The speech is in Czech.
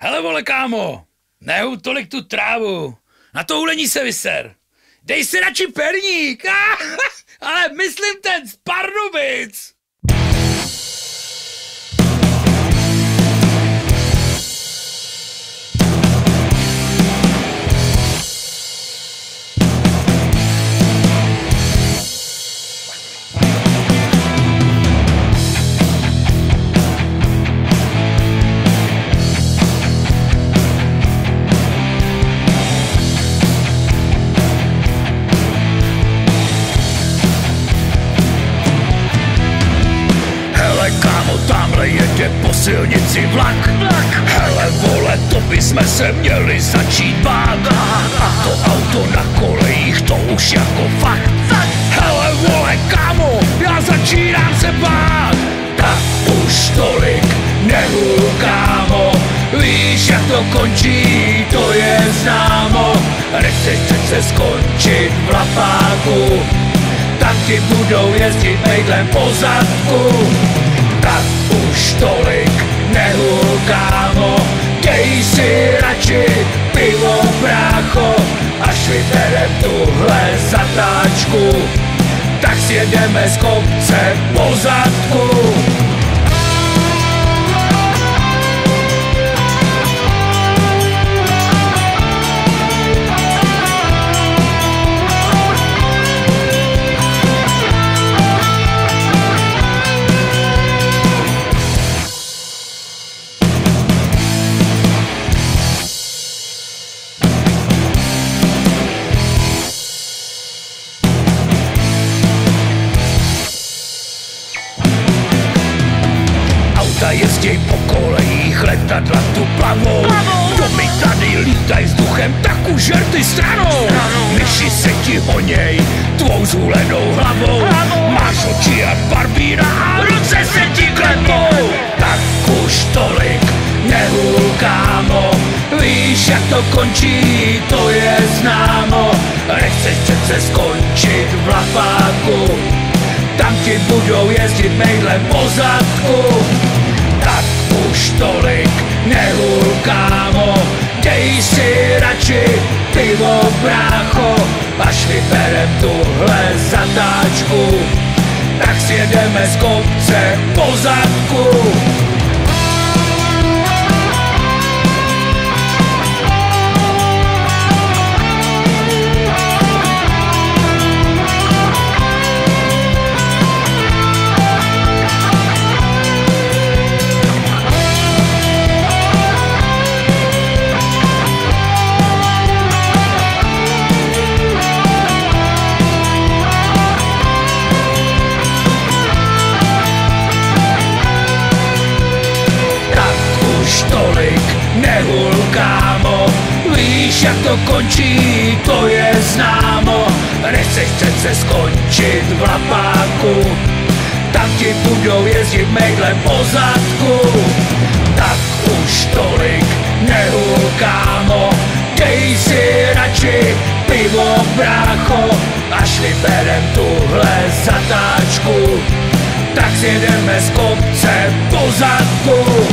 Hele vole kámo, nehu tolik tu trávu, na to hulení se vyser. Dej si radši perník, ale myslím ten z Pardubic. Tamhle jede po silnici vlak. Hele vole, to bysme se měli začít bát. A to auto na kolejích, to už jako fakt. Hele vole kámo, já začínám se bát. Tak už tolik nehul kámo, víš jak to končí, to je známo. Nechceš přece skončit v lapáku, tam ti budou jezdit mejdlem po zadku. Tak už tolik nehul kámo, dej si radši pivo brácho. Až vyberem tuhle zatáčku, tak sjedeme z kopce po zadku. Jezděj po kolejích, letadla tu plavou. Domy tady lítaj vzduchem, tak už žerty stranou. Myši se ti honěj tvou zhulenou hlavou. Máš oči jak barbína a ruce se ti klepou. Tak už tolik nehul kámo, víš jak to končí, to je známo. Nechceš přece skončit v lapáku, tam ti budou jezdit mejdlem po zadku. Tak už tolik nehul kámo, dej si radši pivo brácho. Až vyberem tuhle zatáčku, tak sjedeme z kopce po zadku. Tolik nehul kámo, víš jak to končí, to je známo. Nechceš přece skončit v lapáku, tam ti budou jezdit mejdlem po zadku. Tak už tolik nehul kámo, dej si radši pivo brácho. Až vyberem tuhle zatáčku, tak sjedeme z kopce po zadku.